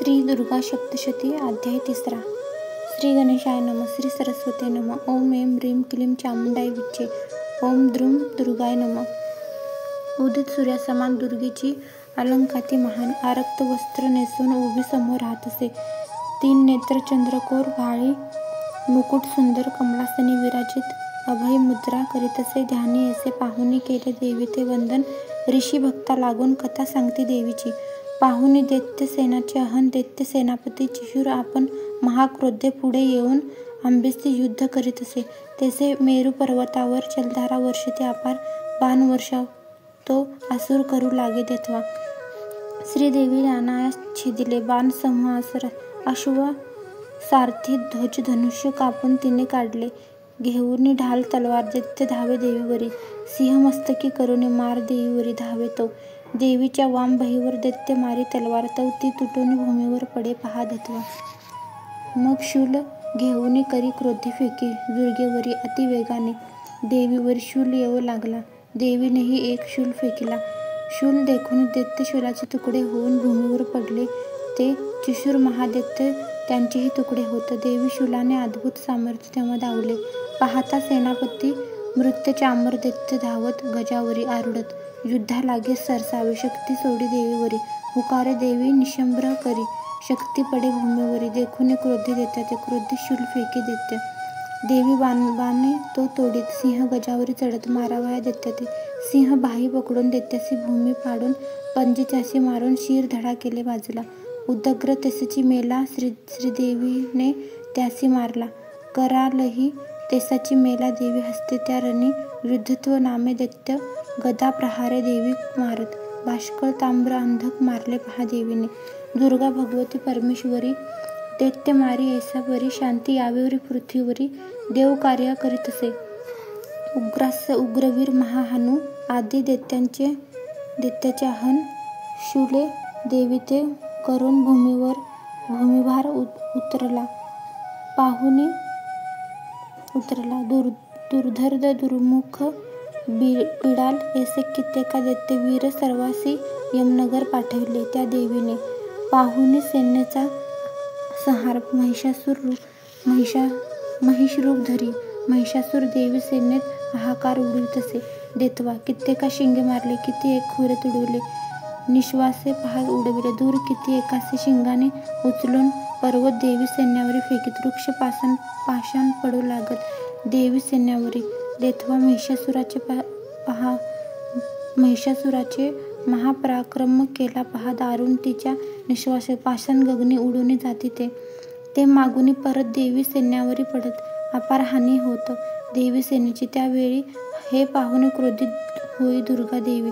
श्री दुर्गा सप्तशती अध्याय 3. श्री गणेशाय नमः. श्री सरस्वती नमः. ओम ऐं ह्रीं क्लीं चामुंडाय विच्चे. ओम द्रुं दुर्गाय नमः. उदित सूर्यासमान दुर्गेची अलंकाती महान आरक्त वस्त्र नेसून उभी समोर राहत असे. 3 नेत्र चंद्रकोर भाळी मुकुट सुंदर कमलासनी विराजित अभय मुद्रा करीत असे. ध्यानी असे पाहुणी केले देवी ते वंदन. ऋषी भक्ता लागून कथा सांगती देवीची. पाहुणी दैत्य सेनाचे अहन दैत्य सेनापती चिशूर आपण महाक्रोधे पुढे येऊन आंबेसी युद्ध करीत असे. तेथे मेरू पर्वतावर जलधारा वर्षते अपार बाण वर्षाव तो असुर करू लागे तेथवा. श्रीदेवी नानायास छेदिले बाण समूह अश्व सारथी ध्वज धनुष्य कापून तिने काढले. घेऊनी ढाल तलवार दैत्य धावे देवीवरी. सिंहमस्तकी करुणी मार देवीवरी धावे तो. देवीच्या वाम बहीवर दैत्य मारी तलवार तव ती तुटून भूमीवर पडे पहा धत्वा. मग शूल घेऊनी करी क्रोधी फेकी दुर्गेवरी अति वेगाने. देवीवर शूल येऊ लागला. देवीनेही एक शूल फेकिला. शूल देखून दैत्य शूलाचे तुकडे होऊन भूमीवर पडले. ते चिशूर महादैत्य त्यांचेही तुकडे होत. देवी शूलाने अद्भुत सामर्थ्य तेव्हा दावले. पाहता सेनापती मृत्य चामर दैत्य धावत गजावरी आरुडत. युद्धा लागे सरसावे शक्ती सोडी देवीवरी. हुकारे देवी निशंभ्र करी शक्ती पडे भूमीवरी. देखुने क्रोधी दैत्य ते क्रोधी शूल फेकी दैत्य. देवी बाणे तो तोडीत सिंह गजावरी चढत मारावया दैत्य ते. सिंह बाही पकडून दैत्यासी भूमी पाडून पंजे त्यासी मारून शिर धडा केले बाजूला. उदग्र तेसची मेला श्रीदेवीने त्यासी मारला. करालही तेसाची मेला देवी हसते त्या रणी. युद्धत्व नामे दैत्य गदा प्रहारे देवी मारत. बाष्कळ ताम्र अंधक मारले पहा देवीने. दुर्गा भगवती परमेश्वरी दैत्य मारी ऐसा बरी. शांती यावेवरी पृथ्वीवरी देव कार्य करीत असे. उग्रास्य उग्रवीर महाहनू आदी दैत्याचे हन शूले देवी ते करून भूमिभार उतरला. पाहुनी उतरला. दुर्धर दुर्मुख बिडाल ऐसे कित्येका दैत्य वीर सर्वासी यमनगर पाठविले त्या देवीने. पाहुनी सैन्याचा संहार महिष रूप धरी. महिषासूर देवी सैन्यात हाहाकार उडवीत असे. देतवा कित्येका शिंगे मारले. किती एक खुरे तुडवले. निश्वासे पहा उडविले. दूर किती एकासे शिंगाने उचलून पर्वत देवी सैन्यावरी फेकीत. वृक्ष पाषाण पडू लागत देवी सैन्यावरी. देतवा महिषासुराचे महापराक्रम केला पहा दारुण. तिच्या निश्वासे पाषाण गगनी उडून जाती ते मागुनी परत देवी सैन्यावरी पडत. अपार हानी होत देवी सैन्याची. त्यावेळी हे पाहून क्रोधित होई दुर्गा देवी.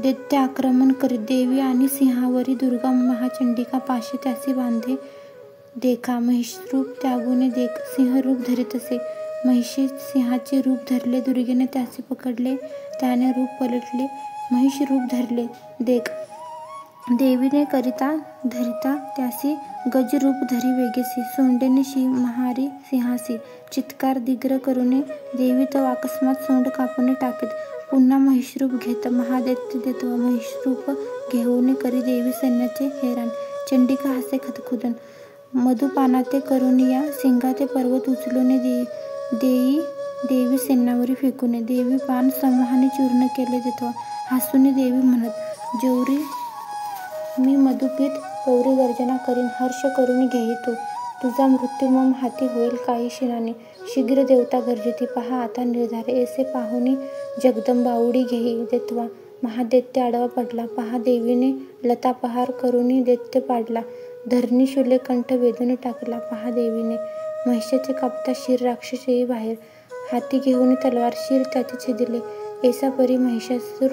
दैत्य आक्रमण करीत देवी आणि सिंहावरी. दुर्गा महाचंडिका पाशे त्यासी बांधे देखा. महिषरूप त्यागुने देख सिंहरूप धरीत असे. महिषे सिंहाचे रूप धरले. दुर्गेने त्यासी पकडले. त्याने रूप पलटले महिष रूप धरले देख. देवीने करिता धरिता त्यासी गज रूप धरी वेगेसी. सोंडेने महारी सिंहासी. चित्कार दिग्र करुने देवी तो अकस्मात सोंड कापून टाकीत. पुन्हा महिषरूप घेत महादैत्य देतवा. महिषरूप घेऊन करी देवी सैन्याचे हैराण. चंडिका हसे खदखदून. मधुपानाते करुनिया सिंगाते पर्वत उचलून देई देवी सैन्यावरी फेकूने. देवी पान समूहाने चूर्ण केले देतवा. हसून देवी म्हणत जेवरी मी मधुपीत गौरी गर्जना करीन. हर्ष करून घेई तू. तुझा मृत्यू मम हाती होईल काही क्षणाने. शीघ्र देवता गर्जती पहा आता निर्धारे. ऐसे पाहुनी जगदंबा उडी घेई देतवा. महादैत्य आडवा पडला पहा देवीने. लतापहार करुनी दैत्य पाडला. धरणी शूले कंठ वेधून टाकला पहा देवीने. महिषाचे कापता शिर राक्षस येई बाहेर. हाती घेऊन तलवार शिर त्याचे छेदिले. ऐसा परी महिषासूर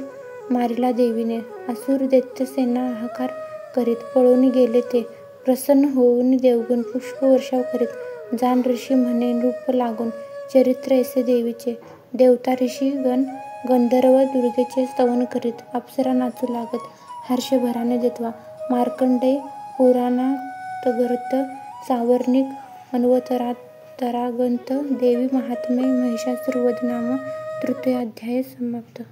मारिला देवीने. असुर दैत्य सेना हाहाकार करीत पळून गेले ते. प्रसन्न होऊन देवगण पुष्पवर्षाव करीत. जाण ऋषी म्हणे नृप लागून चरित्र ऐसे देवीचे. देवता ऋषी गण गंधर्व दुर्गेचे स्तवन करीत. अप्सरा नाचू लागत हर्षभराने देतवा. मार्कंडेय पुराणातगर्त सावर्णिक अन्वतरागंत देवी महात्म्य महिषासुर वध नाम तृतीय अध्याय समाप्त.